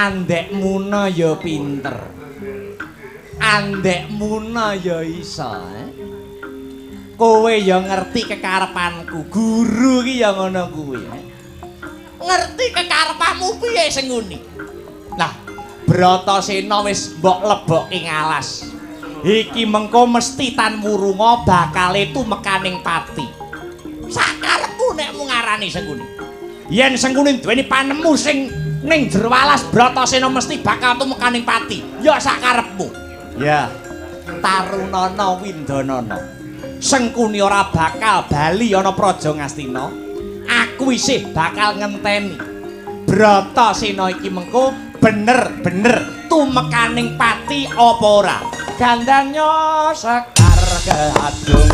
Andekmu ya pinter. Andekmu ya iso. Kowe ya ngerti kekarepanku. Guru ki ya ngono kuwi. Ngerti kekarepmu piye sing nguni. Nah, Bratasena wis mbok lebokke ngalas. Iki mengko mesti tan wurunga bakale tumekaning pati. Sakarepmu nek mu ngarani Sengkuni. Yen Sengkuni duweni panemu sing ning jero alas Bratasena mesti bakal tumekaning pati. Ya sakarepmu. Ya. Tarunana Windanana. Sengkuni ora bakal bali ana Praja Ngastina. Aku isih bakal ngenteni. Bratasena iki mengko bener-bener tumekaning pati apa ora? Gandanya Sekar Gadung.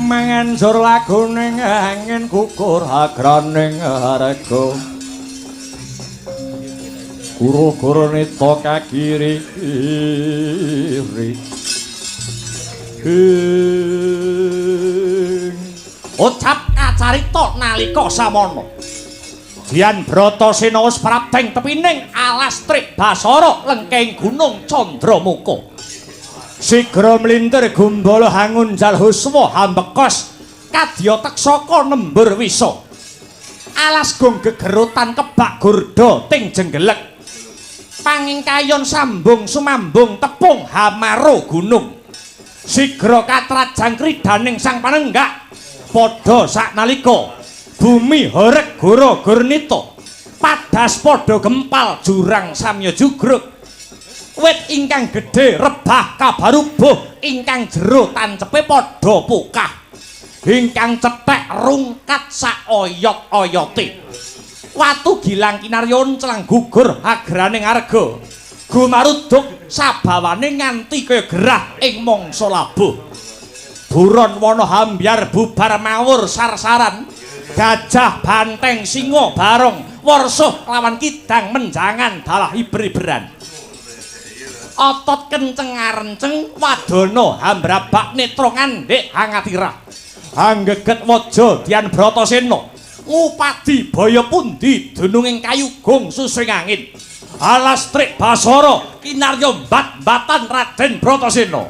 Manjur laguning angin kukur agraning harga guru-guru nita kagiri-giri ucap kacarita nalika samana Dian Bratasena wis prabeng tepining alas Trik Basara lengking Gunung Candramuka sigra mlintir gumbala hangunjal huswa hambekos kadya teksaka nembur wisa alas gong gegerutan kebak gurda ting jenggelek panging kayon sambung sumambung tepung hamaro gunung. Sigra katrajang kridaning sang panenggak padha saknalika bumi horeg goro gurnita padas padha gempal jurang samya jugruk. Wit ingkang gedhe rebah kabarubuh ingkang jero tancepe padha pokah. Ingkang cethek rungkat saoyot-oyote. Watu gilang kinaryon celang gugur agraning arga. Gumaruduk sabawane nganti kaya gerah ing mangsa labuh. Buron wana hambyar bubar mawur sarsaran. Gajah banteng singa barong warsuh lawan kidang menjangan dalah iber-iberan. Otot kenceng ngarenceng wadana hambrabak netra ngandhik hangatirah. Anggeget waja Dian Bratasena ngupadi baya pundi dununging kayugung susing angin. Alastrik Basara kinarya mbat-mbatan Raden Bratasena.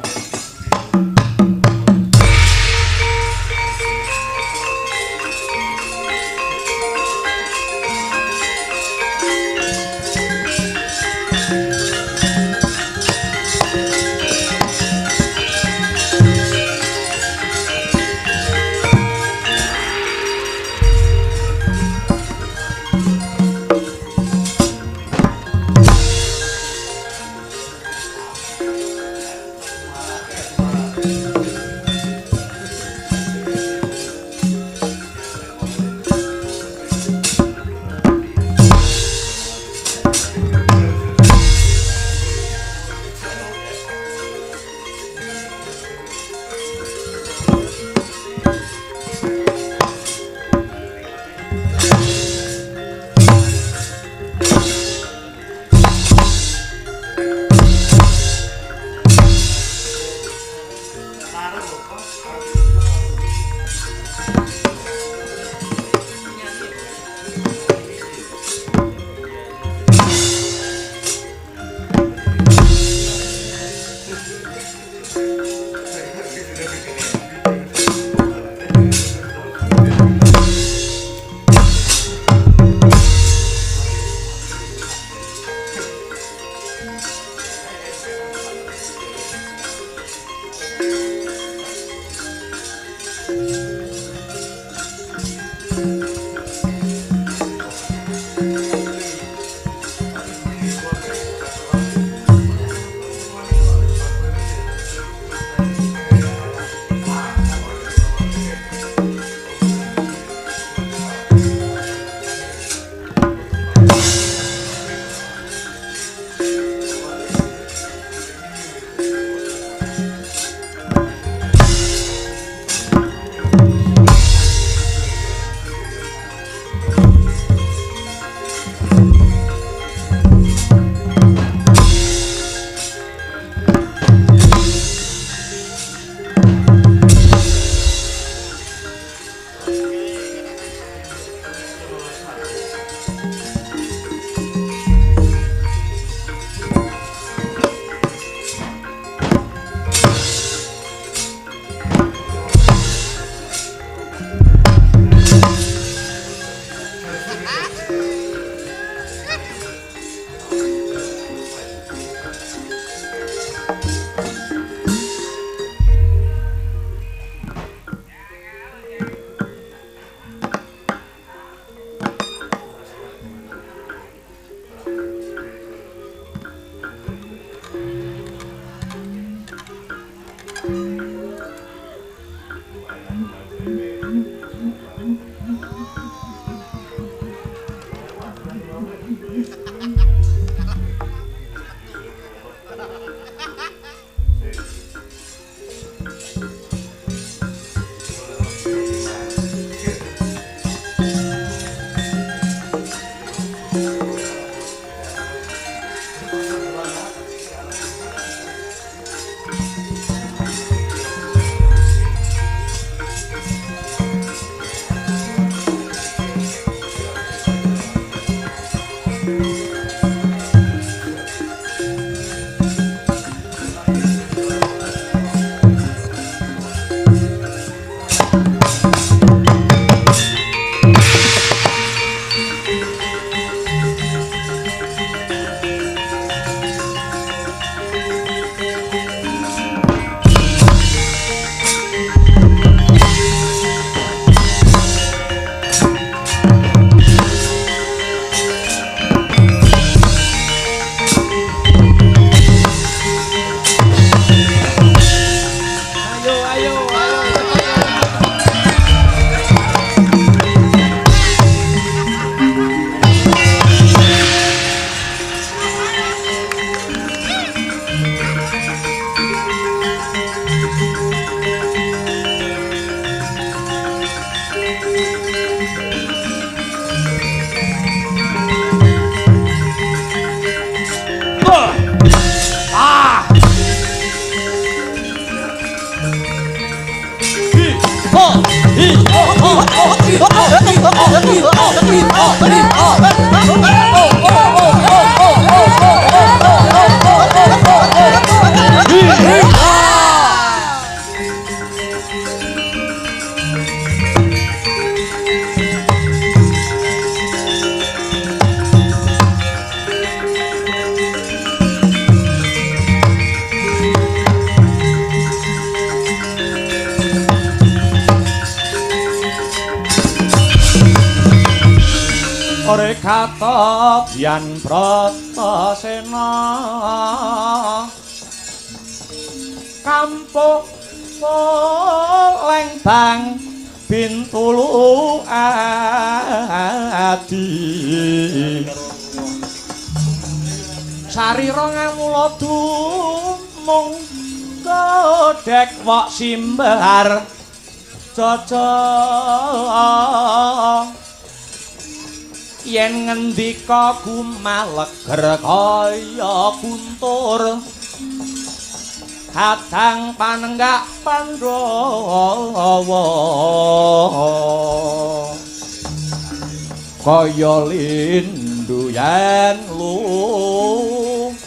Rekata Dian Bratasena Kampung Lembang Bintulu Adi Sarira ngamula dumung godhek wok simbar cocok yen ngendika gumaleger kaya guntur kadang panenggak Pandhawa kaya lindu yen lumaris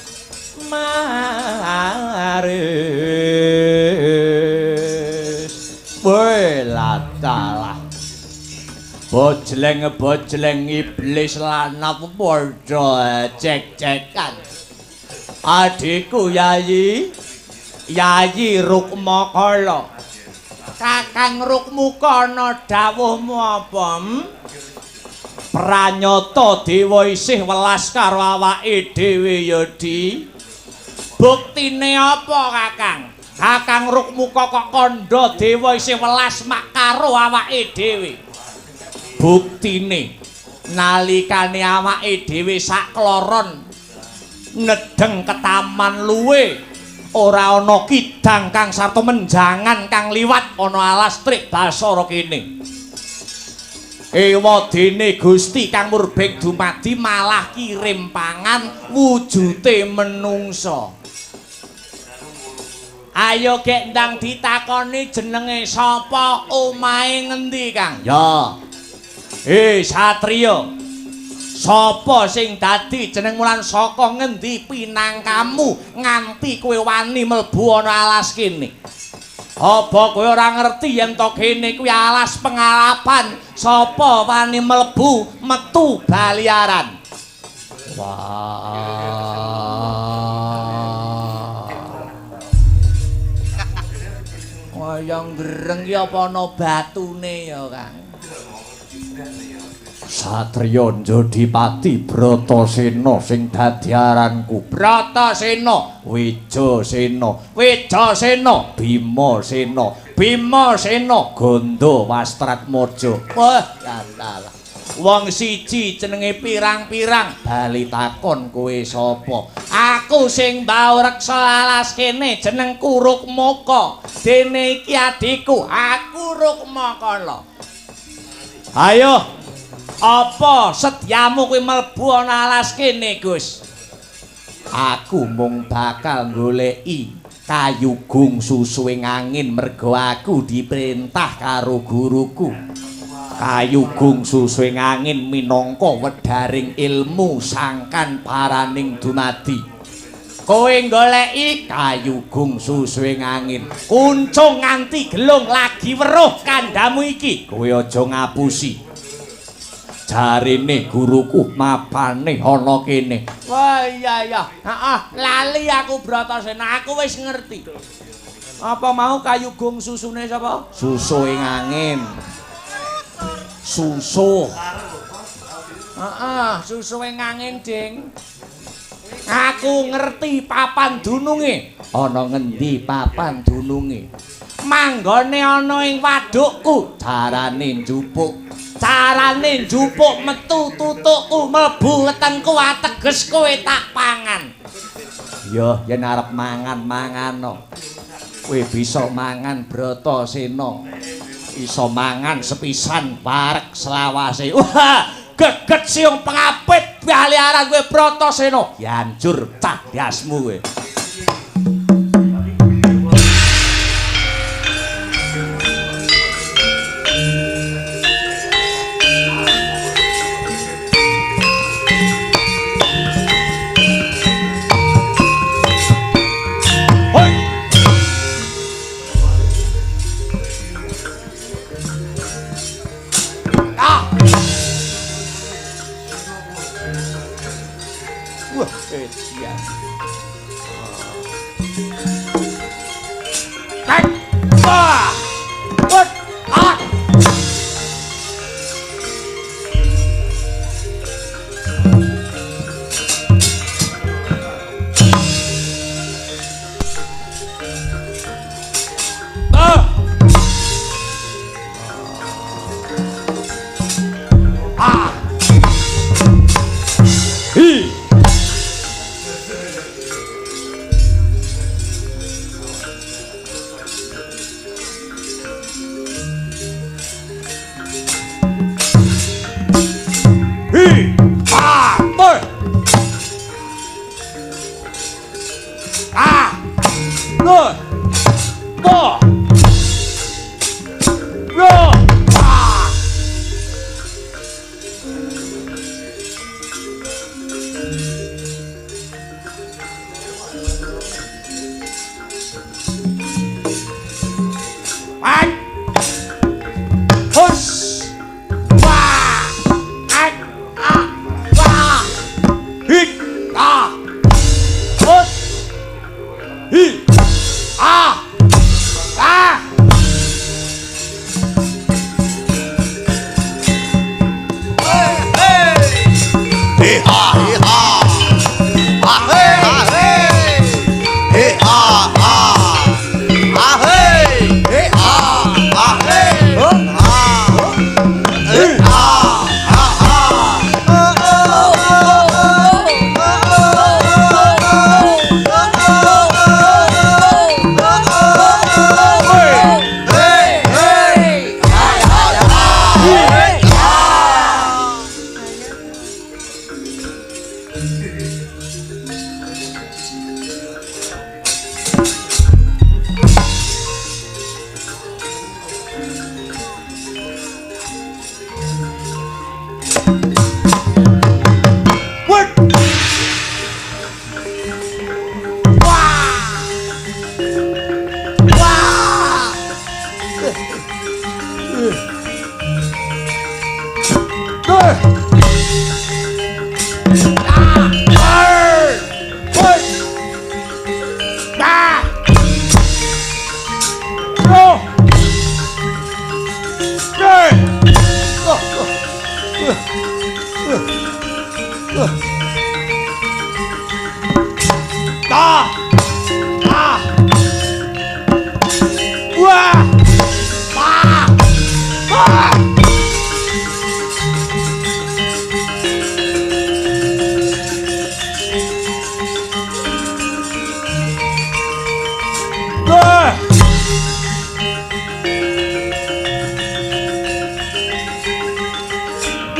welatalah bojleng iblis lanap padha cek-cekan adikku Yayi Rukmakala Kakang Rukmukana dawuhmu apa pranyata dewa isih welas karo awake dhewe ya Di buktine apa Kakang Kakang Rukmuka kok kandha dewa isih welas mak karo awake dhewe buktine nalikane awake dhewe sakloron nedeng ke taman luwe ora ana kidang kang sarta menjangan kang liwat ana alas trik Basara kene ewadene Gusti kang murbeng dumadi malah kirim pangan wujute menungsa ayo gek ndang ditakoni jenenge sapa omahe ngendi Kang ya Satriya sapa sing dadi jeneng mulan saka ngendi pinangkamu nganti kowe wani mlebu ana alas kene apa kowe ora ngerti yen to kene kuwi alas pengalapan sapa wani mlebu metu baliaran wayang greng ki apa ana batune ya Kang Satriya Njodipati Bratasena sing dadi aranku Bratasena Wijasena Bimasena Ganda Wastratmaja wah yandalah wong siji jenenge pirang-pirang bali takon kowe sapa aku sing mbau reksa alas kene jenengku Rukmaka dene iki adikku aku Rukmakala ayo apa setyamu kuwi mlebu ana alas kene Gus aku mung bakal goleki kayugung susuing angin mergo aku diperintah karo guruku kayugung susuing angin minangka wedharing ilmu sangkan paraning dumadi kowe goleki kayugung susuing angin kuncung nganti gelung lagi weruh kandhamu iki kowe aja ngapusi jarine guruku mapane ana kene wah iya lali aku Bratasena aku wis ngerti apa mau kayugung susune sapa susuing angin susu susuing angin ding aku ngerti papan dununge ana ngendi papan dununge manggone ana ing wadukku carane njupuk metu tutukku mlebu wetengku ateges kowe tak pangan ya yen arep mangan no kowe bisa mangan Bratasena iso mangan sepisan parek selawase wah geget siung pengapit baliaran kowe Bratasena hancur cahdiasmu kowe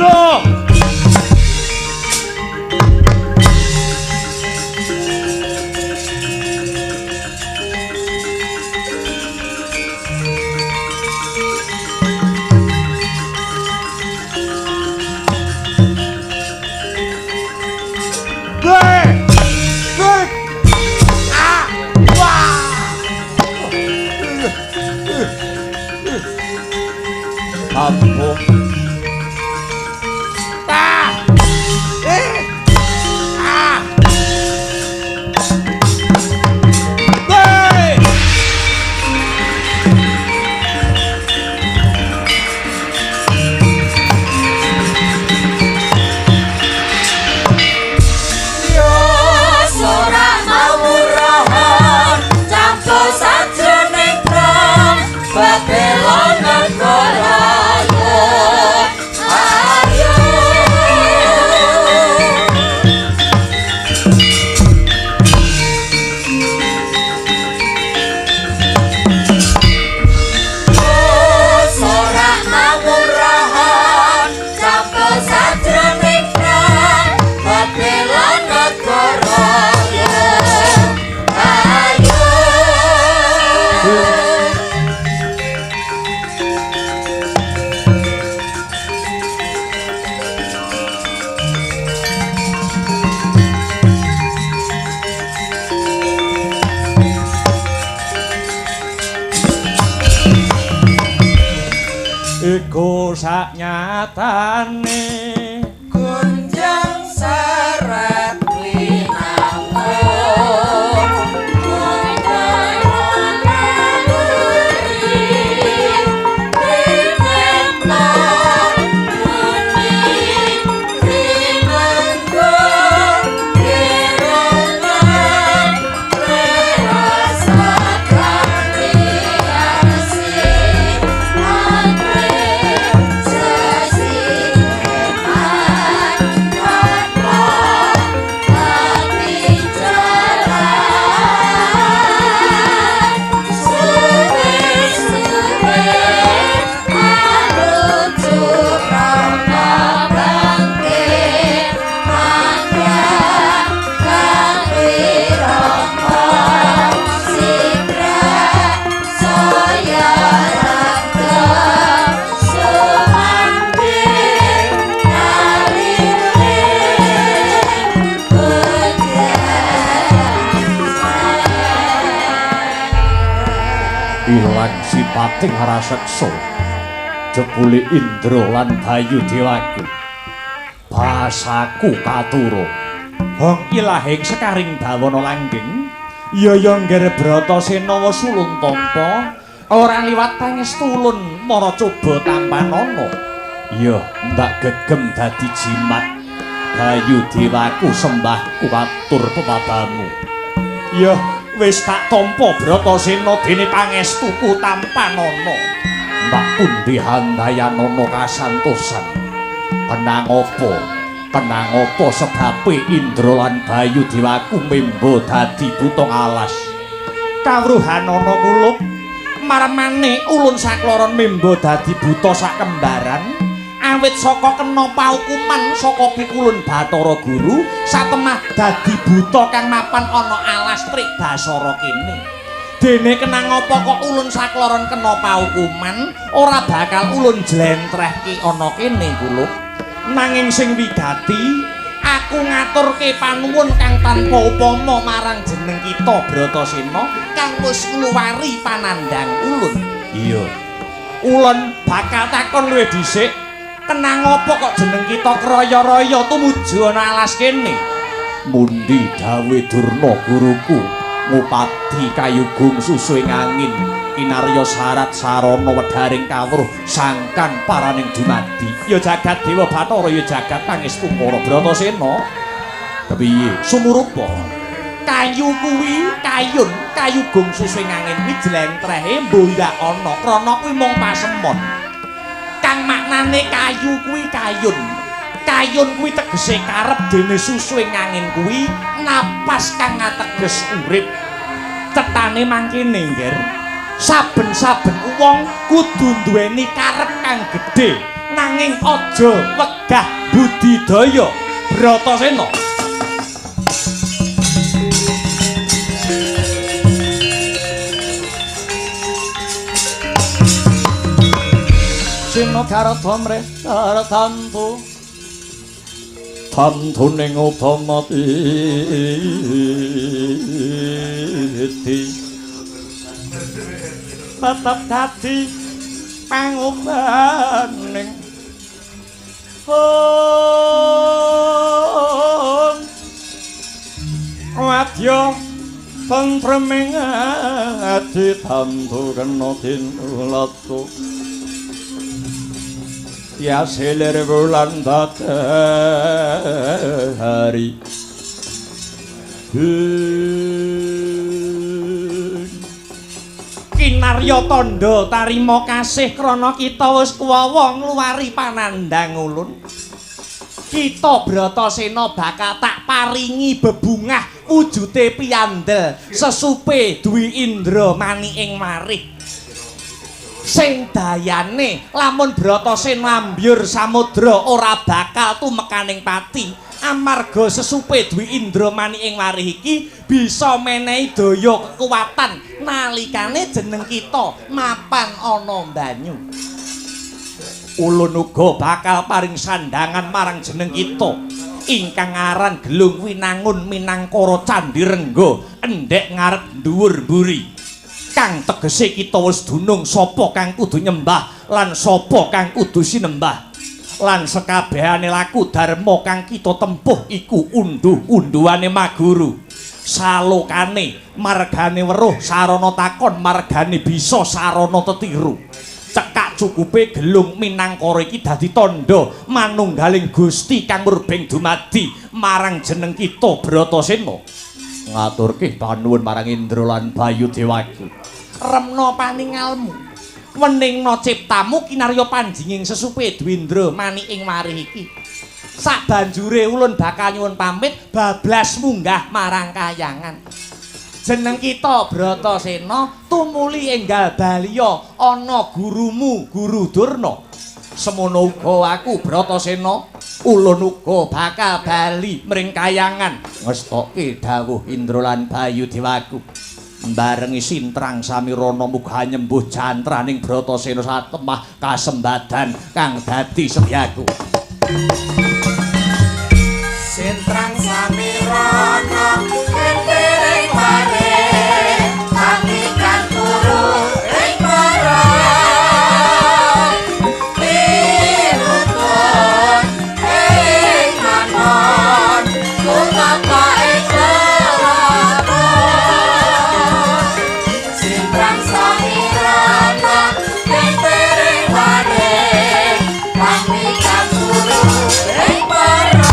Aduh. Ampun. Iku sak nyatane kunjang seret linamung ilang sipating raseksa jebule Indra lan Bayu Dewaku basaku katurung hong ilahing sekaring bawana langgeng yaya ngger Bratasena sulung tampa ora liwat pangestu ulun mara coba tampanana ya ndak gegem dadi jimat Bayu Dewaku sembahku katur pepadamu ya wis tak tampa Bratasena dene pangestuku tampanana mbak pundi handayanana kasantosan kenang apa sebabe Indra lan Bayu Dewaku membo dadi buta alas kawruhanana kulup marmane ulun sakloron membo dadi buta sak kembaran awit saka kena paukuman saka pikulun Bathara Guru satemah dadi buta kang mapan ana alas Trik Basara kene. Dene kenang apa kok ulun sakloron kena paukuman ora bakal ulun jlentrehke ana kene kulup. Nanging sing wigati aku ngaturke panuwun kang tanpa upama marang jeneng kita Bratasena kang wis ngluwari panandang ulun. Iya. Ulun bakal takon luwih dhisik kenang apa kok jeneng kita kraya-raya tumuju ana alas kene? Mundi dawe Durna guruku ngupadi kayugung susu ing angin kinarya sarat sarana wedharing kawruh sangkan paraning dumadi ya jagat Dewa Bathara ya jagat pangestu para Bratasena kepiye sumurupa kayu kuwi kayugung susu ing angin kuwi jlentrehe mbuh ndak ana krana kuwi mung pasemon kang maknane kayu kuwi kayun kuwi tegese karep dene susu ing angin kuwi napas kang ateges urip cetane mangkene ngger saben-saben wong kudu duweni karep kang gedhe nanging aja wegah budidaya Bratasena. Sina karatamre karatantu tantuning utama iti tetep dadi pangubaning wadya tentreming ati tantu kena tinulatu ya seler bulan hari kinarya tandha tarima kasih krana kita wis kuwawa ngluwari panandang ulun. Kita Bratasena bakal tak paringi bebungah wujude piyandel sesupe Dwi Indramani ing marih. Sing dayane lamun Bratasena ambyur samudra ora bakal tumekaning pati amarga sesupe Dwi Indramani ing marih iki bisa menehi daya kekuatan nalikane jeneng kita mapan ana banyu. Ulun uga bakal paring sandangan marang jeneng kita ingkang aran Gelung Winangun Minangkara Candhi Rengga endhek ngarep dhuwur mburi. Kang tegese kita wis dunung sapa kang kudu nyembah lan sapa kang kudu sinembah. Lan sekabehane laku dharma kang kita tempuh iku unduh-unduhane maguru. Salokane margane weruh sarana takon margane bisa sarana tetiru. Cekak cukupe Gelung Minangkara iki dadi tandha manunggaling Gusti kang murbeng dumadi marang jeneng kita Bratasena. Ngaturke panuwun marang Indra lan Bayu Dewaki. Remna paningalmu, weningna ciptamu kinarya panjinging sesupe Dwi Indramani ing marih iki. Sabanjure ulun bakal nyuwun pamit bablas munggah marang kahyangan. Jeneng kita Bratasena tumuli enggal baliya ana gurumu Guru Durna. Semono uga aku Bratasena ulun uga bakal bali mring kahyangan ngestoke dawuh Indra lan Bayu Dewaku. Barengi sintrang samirana muga nyembuh jantraning Bratasena satemah kasembadan kang dadi sedyaku. Sintrang samirana kentering bareng atikan guru ing bareng dirukun ing manon kutapa ing lelagon. Sintrang samirana kentering bareng atikan guru ing bareng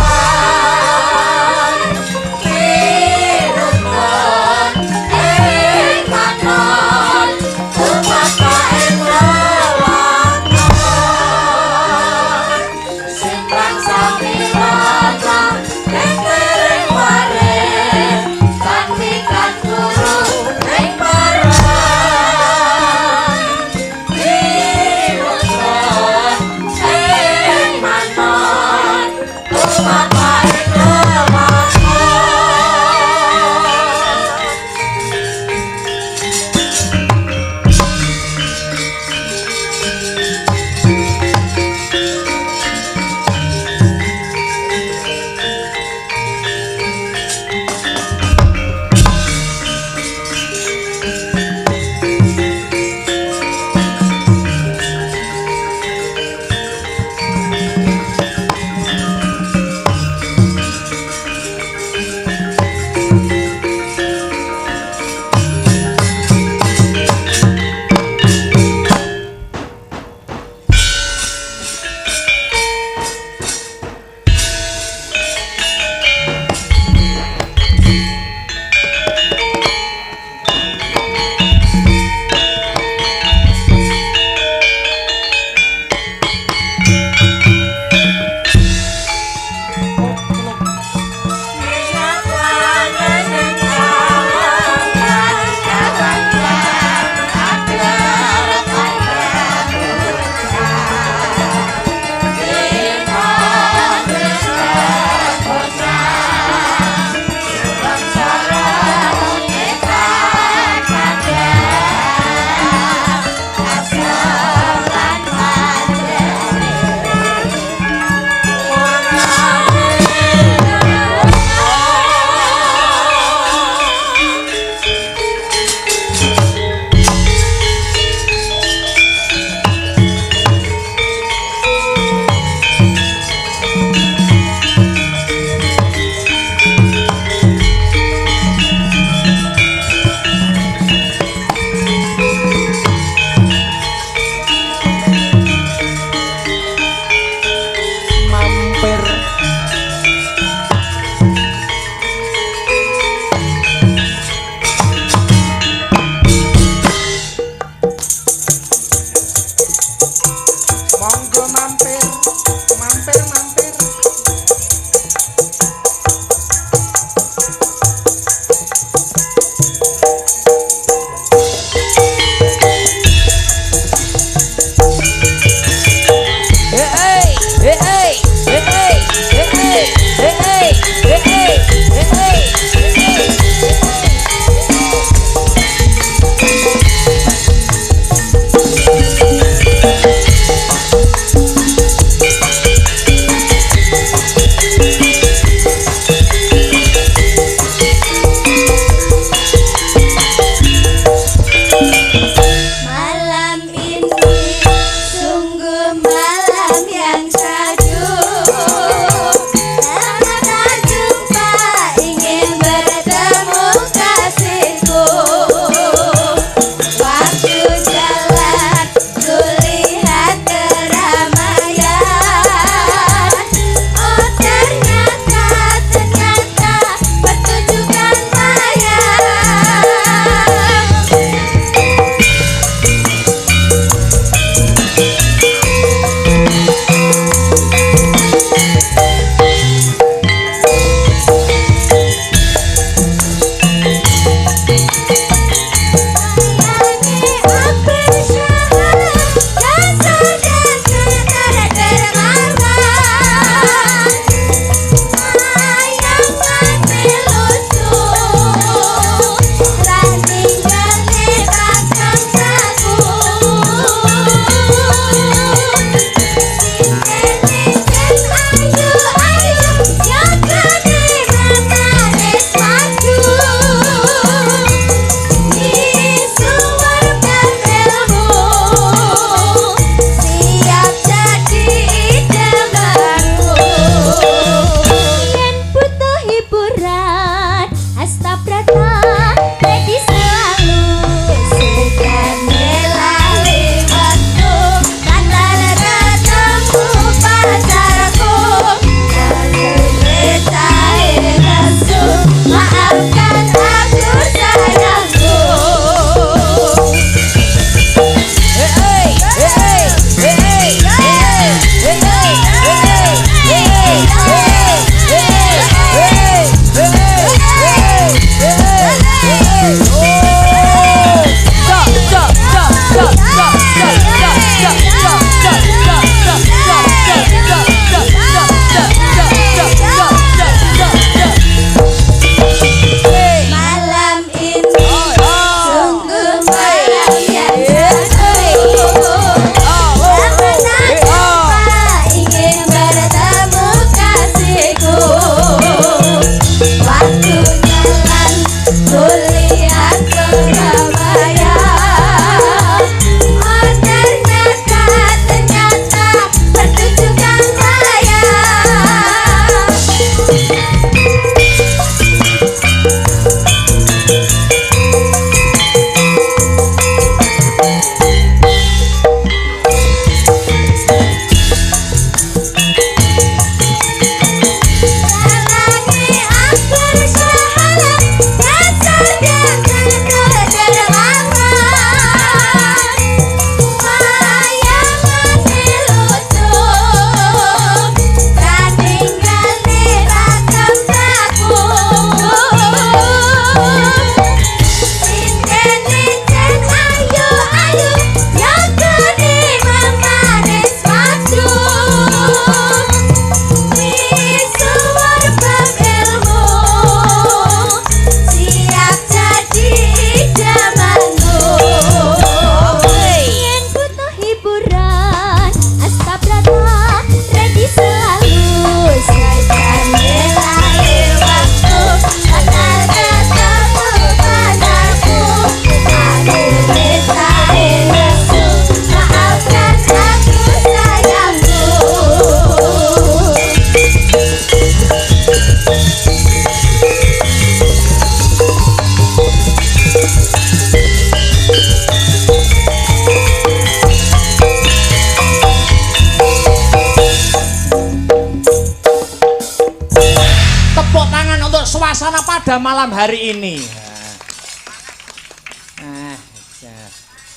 suasana pada malam hari ini.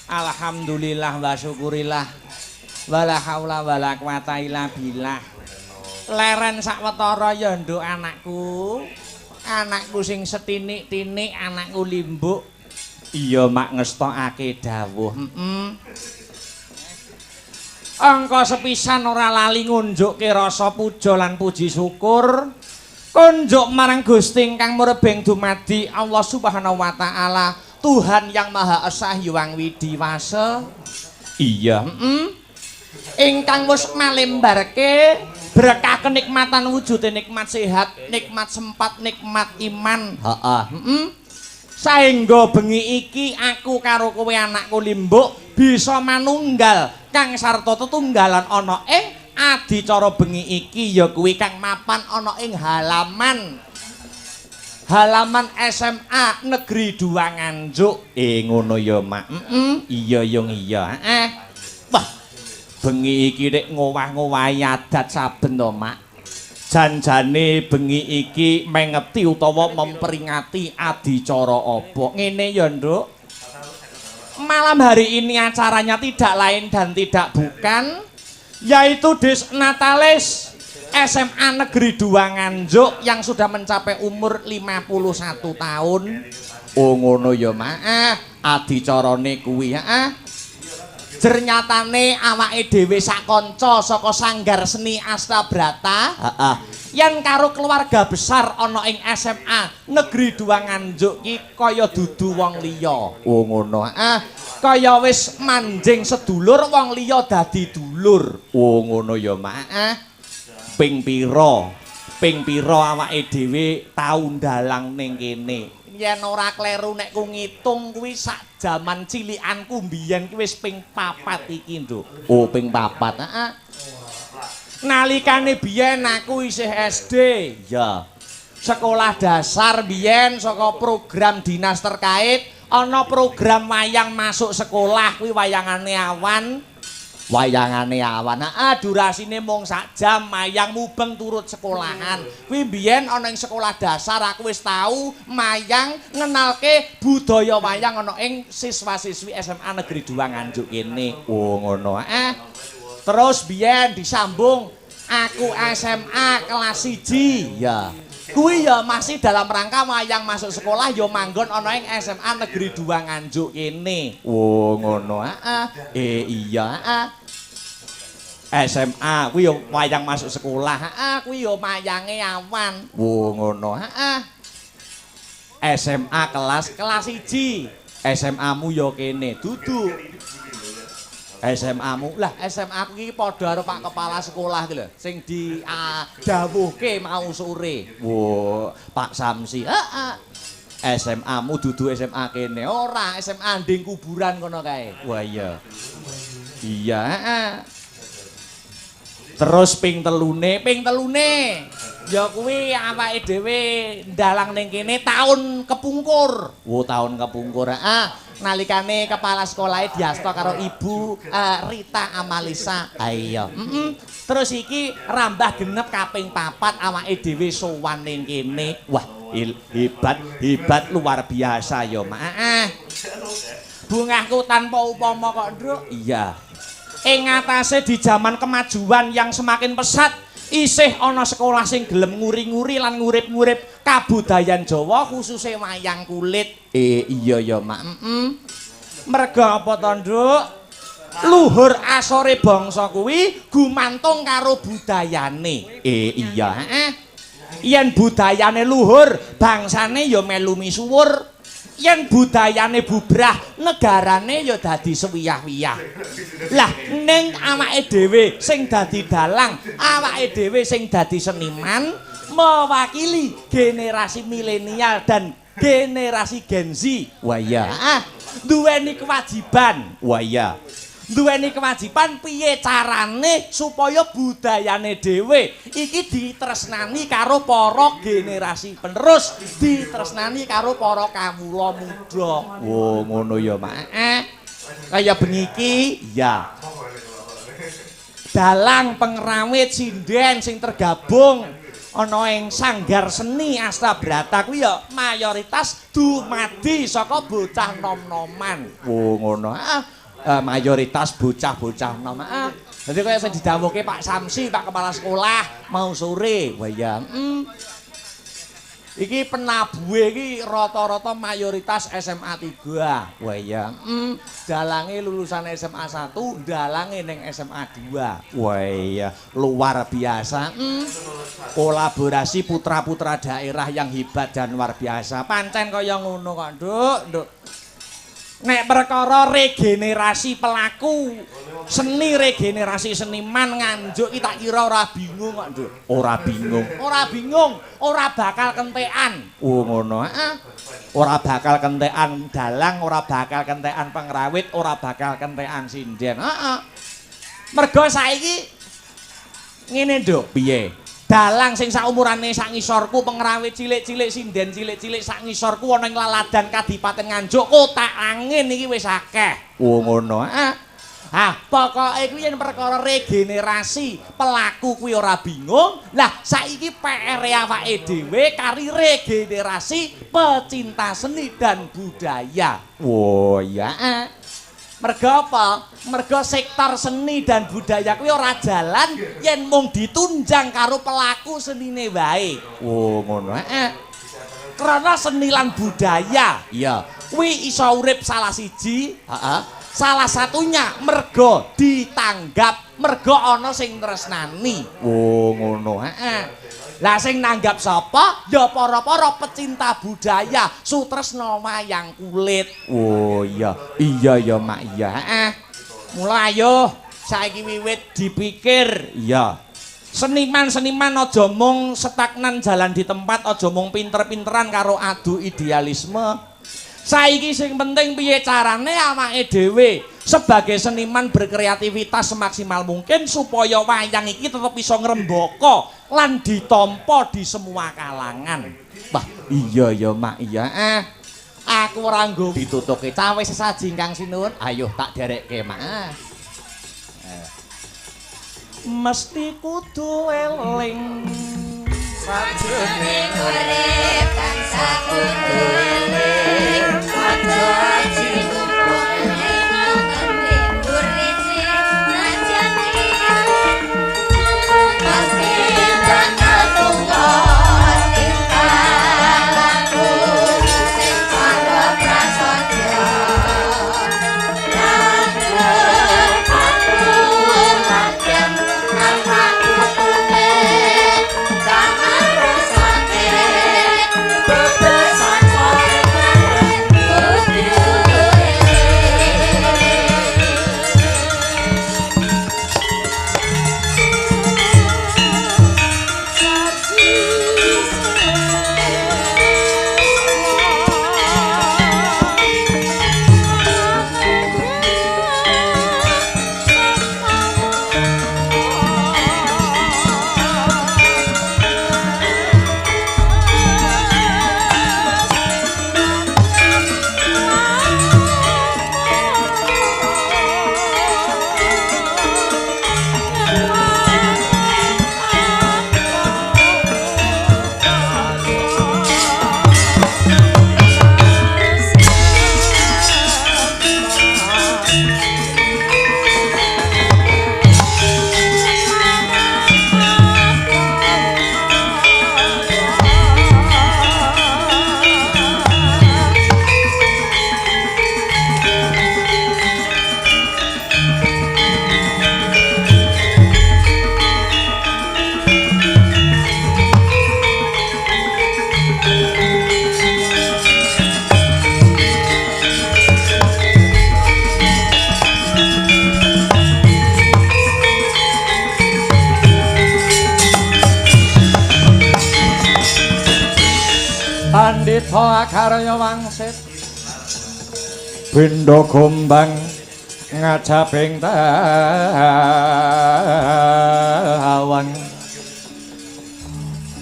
Alhamdulillah wa syukurillah. Wala haula wala quwata illa billah. Leren sawetara ya nduk anakku. Anakku sing setinik-tinik, anakku limbuk. Iya mak ngestokake dawuh. Angka sepisan ora lali ngunjukke rasa puja lan puji syukur kunjuk marang Gusti ingkang murebeng dumadi Allah Subhanahu wa taala, Tuhan yang Maha Esa Hyang Widiwasa. Iya, ingkang wis malembarke berkah kenikmatan wujude nikmat sehat, nikmat sempat, nikmat iman. Heeh. Saengga bengi iki aku karo kowe anakku limbuk bisa manunggal kang sarta tetunggalan ana ing adicara bengi iki ya kuwi kang mapan ana ing halaman SMA Negeri 2 Nganjuk. Ngono ya mak. Iya yung iya. Wah bengi iki nek ngowah-ngowahi adat saben to mak. Janjane bengi iki mengeti utawa memperingati adicara apa? Ngene ya, Nduk. Malam hari ini acaranya tidak lain dan tidak bukan yaitu Dis Natalis SMA Negeri 2 Nganjuk yang sudah mencapai umur 51 tahun. Oh ngono ya, Mak. Adicarane kuwi, Jernyatane awake dhewe sak kanca saka Sanggar Seni Astabrata, yen karo keluarga besar ana ing SMA Negeri 2 Nganjuk ki kaya dudu wong liya. Oh ngono. Kaya wis manjing sedulur wong liya dadi dulur. Oh ngono ya, Mak. Ping pira? Ping pira awake dhewe tau ndalang ning kene? Yen ora kleru nek ku ngitung kuwi sak jaman cilikanku mbiyen kuwi wis ping 4 iki, Nduk. Oh, ping 4. Nalikane biyen aku isih SD, ya. Sekolah dasar biyen saka program dinas terkait ana program wayang masuk sekolah kuwi wayangane awan. Wayangane awan. Durasine mung sak jam mayang mubeng turut sekolahan. Kuwi biyen ana ing sekolah dasar aku wis tau mayang ngenalke budaya wayang ana ing siswa-siswi SMA Negeri 2 Nganjuk kene. Oh ngono. Terus biyen disambung aku SMA kelas 1. Ya. Kuwi ya masih dalam rangka wayang masuk sekolah ya manggon ana ing SMA Negeri 2 Nganjuk kene. Oh ngono. Iya. SMA kuwi ya wayang masuk sekolah. Kuwi ya mayange awan. Oh ngono. SMA kelas 1. SMA-mu ya kene. Dudu. SMA-mu lah, SMA aku iki padha karo Pak Kepala Sekolah iki lho, sing dawuhke mau sore. Wo, Pak Samsi. SMA-mu dudu SMA kene. Ora, SMA nding kuburan kono kae. Wah iya. Iya, Terus ping telune ya kuwi awake dhewe ndalang ning kene taun kepungkur. Wo taun kepungkur. Nalikane kepala sekolah diasta karo Ibu Rita Amalisa. Iya. Terus iki rambah genep kaping 4 awake dhewe sowan ning kene. Wah, hebat luar biasa ya, Mak. Bungahku tanpa upama kok, Nduk. Iya. Ing atase di zaman kemajuan yang semakin pesat isih ana sekolah sing gelem nguri-nguri lan ngurip-ngurip kabudayan Jawa khususnya wayang kulit. Iya ya, Mak. Merga apa to, Nduk? Luhur asore bangsa kuwi gumantung karo budayane. Iya, Yen budayane luhur, bangsane ya melu misuwur. Yen budayane bubrah, negarane ya dadi sewiyah-wiyah. Lah ning awake dhewe sing dadi dalang, awake dhewe sing dadi seniman, mewakili generasi milenial dan generasi Gen Z. Wah iya, duweni kewajiban. Wah iya. Duweni kewajiban piye carane supaya budayane dhewe iki ditresnani karo para generasi penerus, ditresnani karo para kawula muda. Oh, ngono ya, Mak. Kaya bengi iki, ya. Dalang pengrawit sinden sing tergabung ana ing sanggar seni Astabrata kuwi ya mayoritas dumadi saka bocah nom-noman. Oh ngono. Mayoritas bocah-bocah nom. Dadi kaya sing didhawuhke Pak Samsi, Pak Kepala Sekolah mau sore. Wah ya. Iki penabuhe iki rata-rata mayoritas SMA 3. Wah ya. Dalange lulusan SMA 1, dalange ning SMA 2. Wah ya, luar biasa. Kolaborasi putra-putra daerah yang hebat dan luar biasa. Pancen kaya ngono kok, Nduk. Nek perkara regenerasi pelaku, seni regenerasi seniman Nganjuk iki tak kira ora bingung kok, Nduk. Ora bingung. Ora bingung, ora bakal kentekan. Oh ngono. Ora bakal kentekan dalang, ora bakal kentekan pengrawit, ora bakal kentekan sinden. Mergo saiki ngene, Nduk. Piye? Dalang sing saumurane sak ngisorku, pengrawit cilik-cilik, sinden cilik-cilik sak ngisorku ana ing Laladan Kadipaten Nganjuk, kotak angin iki wis akeh. Oh ngono. Pokoke kuwi yen perkara regenerasi pelaku kuwi ora bingung. Lah saiki PR awake dhewe kari regenerasi pecinta seni dan budaya. Oh iya. Mergo apa? Mergo sektor seni dan budaya kuwi ora jalan yen mung ditunjang karo pelaku senine wae. Oh ngono. Karena seni lan budaya Iya. kuwi iso urip salah siji, salah satunya mergo ditanggap, mergo ana sing tresnani. Oh ngono. Lah sing nanggap sapa? Ya para-para pecinta budaya, sutresna wayang kulit. Oh iya. Iya ya Mak iya. Mula ayo saiki wiwit dipikir. Iya. Seniman-seniman aja mung stagnan jalan di tempat, aja mung pinter-pinteran karo adu idealisme. Saiki sing penting piye carane awake dhewe sebagai seniman berkreativitas semaksimal mungkin supaya wayang iki tetep iso ngrembaka lan ditampa di semua kalangan. Wah, iya ya Mak iya. Aku ora nggo Ditutuke cawe sesaji Kang Sinuwun. Ayo tak derekke Mak. mesti kudu eling Sajroning urip tansah kudu eling aja cilumpuk ning ngendi urip najane mesti bakal tunggal tingkahku sing padha prasaja Pandita Akarya Wangsit Bendha Gombang ngajabing tawang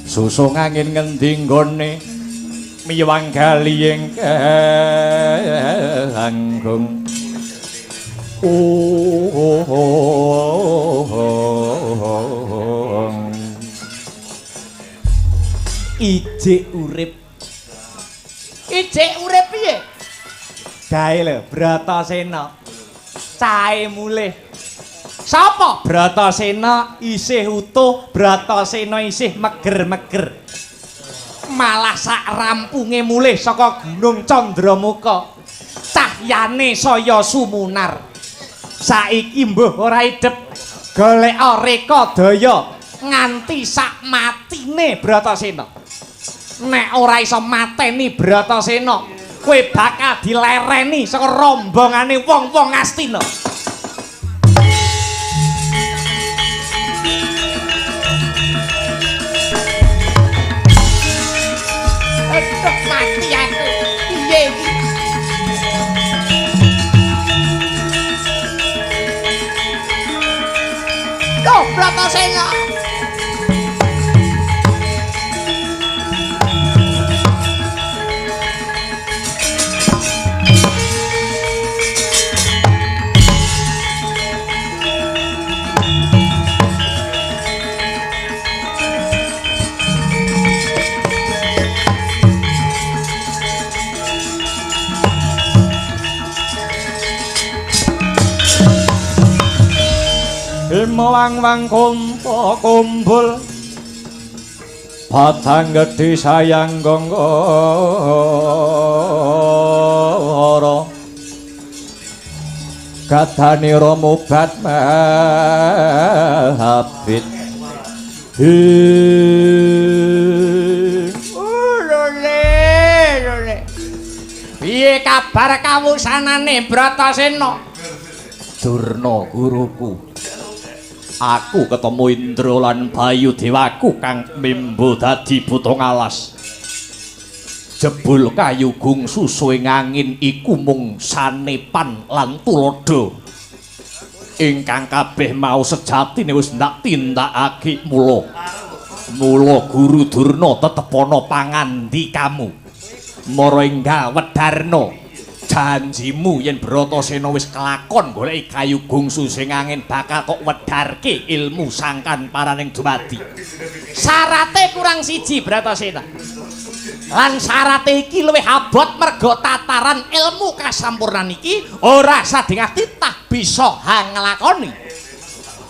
susung angin ngendi nggone miwang galiyeng kanggung ijik urip. Ijik urip piye? Gawe lho Bratasena. Cahe mulih. Sapa? Bratasena isih utuh, Bratasena isih meger-meger. Malah sak rampunge mulih saka Gunung Candramuka. Cahyane saya sumunar. Saiki mbuh ora idep golek Reka Daya nganti sak matine Bratasena. Nek ora iso mateni Bratasena, kowe bakal dilereni saka rombongane wong-wong Astina. Aduh mati aku. Piye iki? Duh, Bratasena. Ilmu wang-wang kumpul batang gedhe sayang gonggoro gadane romobat mahabit Lole. Piye kabar kawusanane Bratasena? Durna guruku. Aku ketemu Indra lan Bayu Dewaku kang mimbo dadi buta ngalas. Jebul kayu gungsu suwing angin iku mung sanepan lan tulodo. Ingkang kabeh mau sejatine wis ndak tindakake mula. Mula Guru Durna tetep ana pangandikamu. Mara enggal Wedarna. Janjimu yen Bratasena wis kelakon goleki kayu gungsu sing angin bakal kok wedarke ilmu sangkan paraning dumadi. Syarate kurang siji Bratasena. Lan syarate iki luwih abot merga tataran ilmu kasampurnan iki ora sadengah titah bisa nglakoni.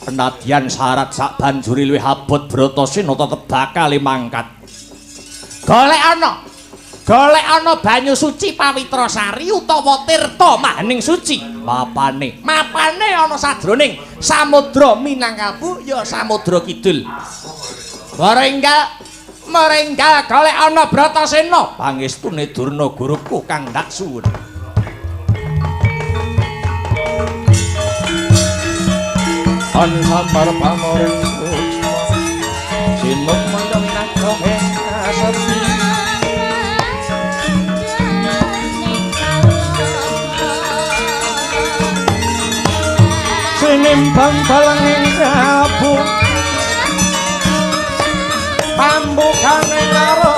Penadyan syarat sak banjuri luwih abot Bratasena tetep bakal mangkat. Golek ana banyu suci Pawitrasari utawa tirta mahaning suci. Mapane ana sadroning Samudra Minangkabau ya Samudra Kidul. Merenggal golek ana Bratasena. Pangestune Durna guruku kang ndak suwun. An samar pamoring suci. Sinuk mandang nang sepi. Nimbang balenging kabu pambukane karo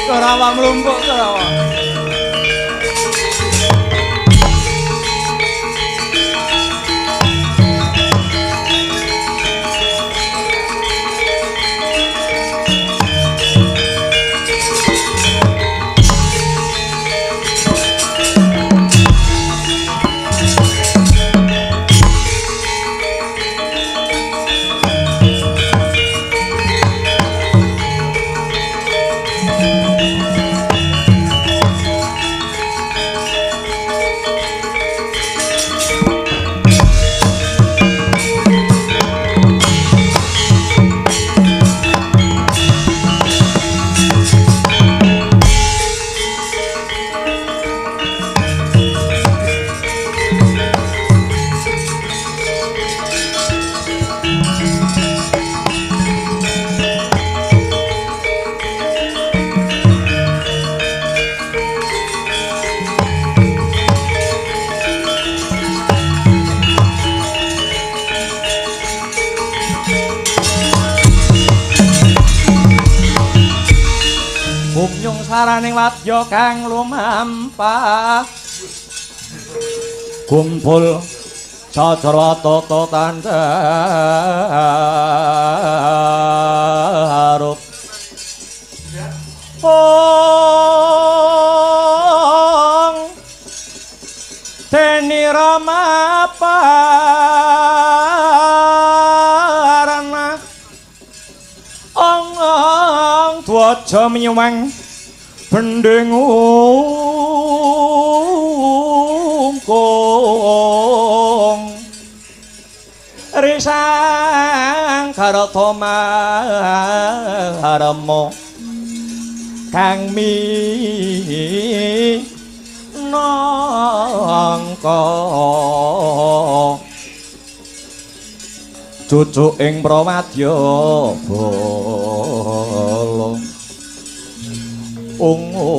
Korawa mlumpuk Korawa. swaraning wadya kang lumampah kumpul Sajarwatata tandarup Ong Deni Rama Parana Ong Dwaja Miwang Bendengungkung Risang Karatama Haramo Kang minangka cucuk ing Prawadya Bala Paman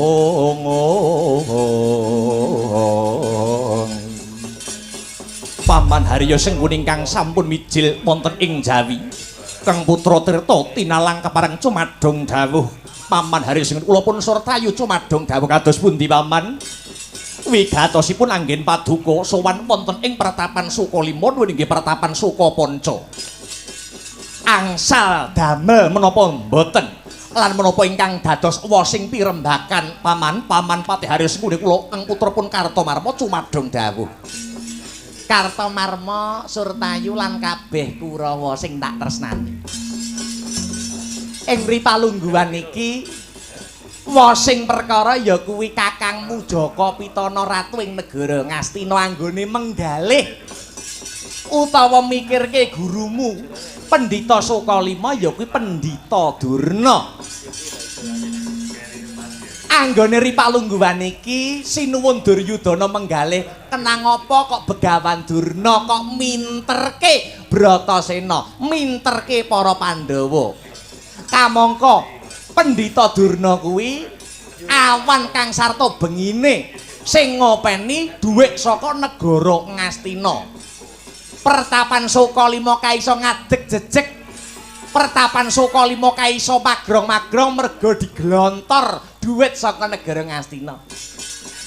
Harya Sengkuni ingkang sampun mijil wonten ing Jawi Kang putra Tirta tinalang kepareng cumadhong dawuh Paman Harya Sengkuni kula pun surtayu cumadhong dawuh kados pundi paman wigatosipun anggen paduka sowan wonten ing pertapan Sukalima nggih pertapan Sukapanca angsal damel menapa mboten lan menapa ingkang dados wasing pirembakan paman Patih Harya Sengkuni kula kang putra pun Kartamarma cumadhong dawuh Kartamarma surtayu lan kabeh Kurawa sing tak tresnani ing ripalungguhan iki wasing perkara ya kuwi kakangmu Jaka Pitana Ratu ing negara Ngastina anggone menggalih utawa mikirke gurumu Pendhita Sukalima ya kuwi Pendhita Durna anggone ripalungguhan iki sinuwun Duryudana menggalih kenang apa kok Begawan Durna kok minterke Bratasena minterke para Pandhawa kamangka Pendhita Durna kuwi awan kang sarta bengine sing ngopeni dhuwit saka negara Ngastina pertapan Sukalima kaiso ngadeg jejeg pertapan Sukalima kaiso magrong-magrong merga diglontor dhuwit saka negara Ngastina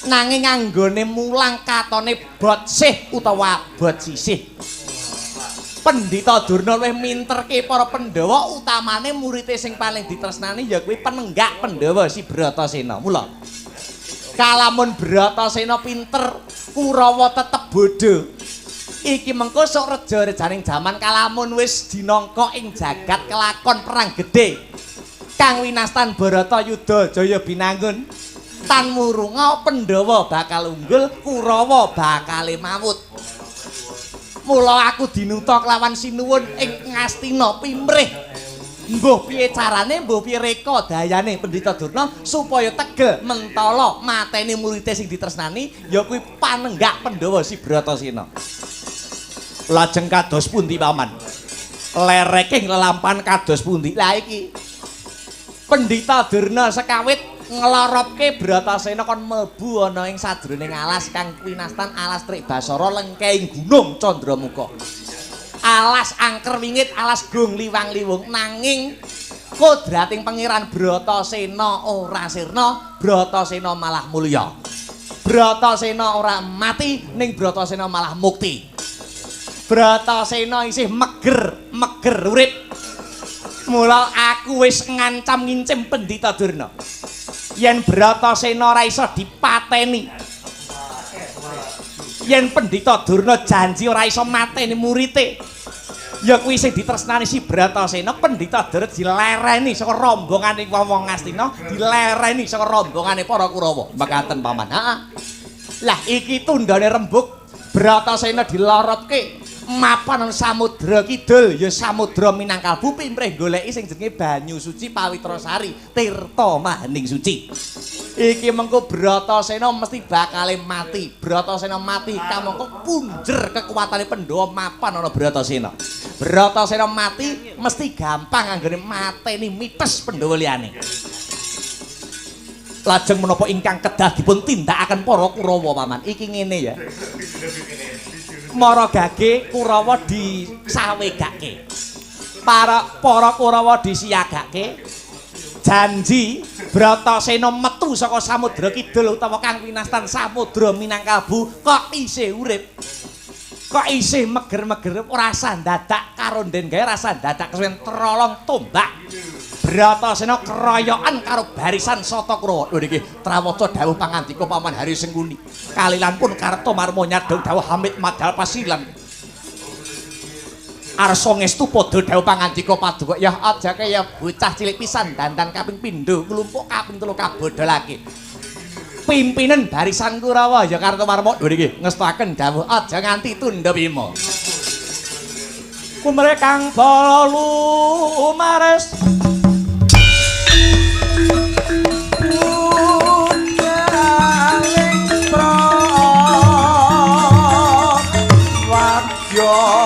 nanging anggone mulang katone bot sih utawa bot sisih Pendhita Durna luwih minterke para Pandhawa utamane murite sing paling ditresnani ya kuwi penenggak Pandhawa si Bratasena mula kalamun Bratasena pinter Kurawa tetep bodho iki mengko sok reja-rejaning jaman kalamun wis dinangka ing jagat kelakon perang gedhe kang winastan Baratayuda Jaya Binangun tan murunga Pandhawa bakal unggul Kurawa bakale mawut mula aku dinuta kelawan sinuwun ing Ngastina pimrih mbuh piye carane mbuh piye reka dayane Pendhita Durna supaya tegel mentala mateni murite sing ditresnani ya kuwi panenggak Pandhawa si Bratasena lajeng kados pundi paman lereking lelampahan kados pundi lah iki Pendhita Durna sekawit ngeloropke Bratasena kon mlebu ana ing sajroning alas kang winastan alas Trik Basara lengkehing gunung Candramuka alas angker wingit alas gong liwang-liwung nanging kodrating pangeran Bratasena ora sirna Bratasena malah mulya Bratasena ora mati ning Bratasena malah mukti Bratasena isih meger urip mula aku wis ngancam ngincim Pendhita Durna yen Bratasena ora iso dipateni yen Pendhita Durna janji ora iso mateni murite ya kuwi sing ditresnani si Bratasena Pendhita Durna dilereni saka rombongane wong Ngastina dilereni saka rombongane para Kurawa makaten paman lah iki tundane rembug Bratasena dilorotke mapan samudra kidul ya samudra Minangkalbu pimrih goleki sing jenenge banyu suci Pawitrasari tirta mahaning suci iki mengko Bratasena mesti bakale mati Bratasena mati kamangka punjer kekuatane Pandhawa mapan ana Bratasena mati mesti gampang anggone mateni mites Pandhawa liyane lajeng menapa ingkang kedah dipun tindakaken para Kurawa paman iki ngene ya Maragage Kurawa disawegake para Kurawa disiagake janji Bratasena metu saka Samudra Kidul utawa kang winastan Samudra Minangkabau kok isih urip. Kok isih meger-meger ora rasa dadak karo den gawe rasa dadak kesuwen trolong tombak. Bratasena keroyokan karo barisan Satakurawa. Lho niki trawaca dawuh pangandika Paman Hari Sengkuni. Kalilan pun Karta Marma nyadhong dawuh Hamid Madal Pasilan. Arsa ngestu padha dawuh pangandika paduka ya aja kaya bocah cilik pisan dandan kaping pindho nglumpuk kaping 3 kabodholake. Pimpinan barisan Kurawa ya Karta Marma niki ngestaken dawuh aja nganti tunda bima. Kumrekang bala lumares yo.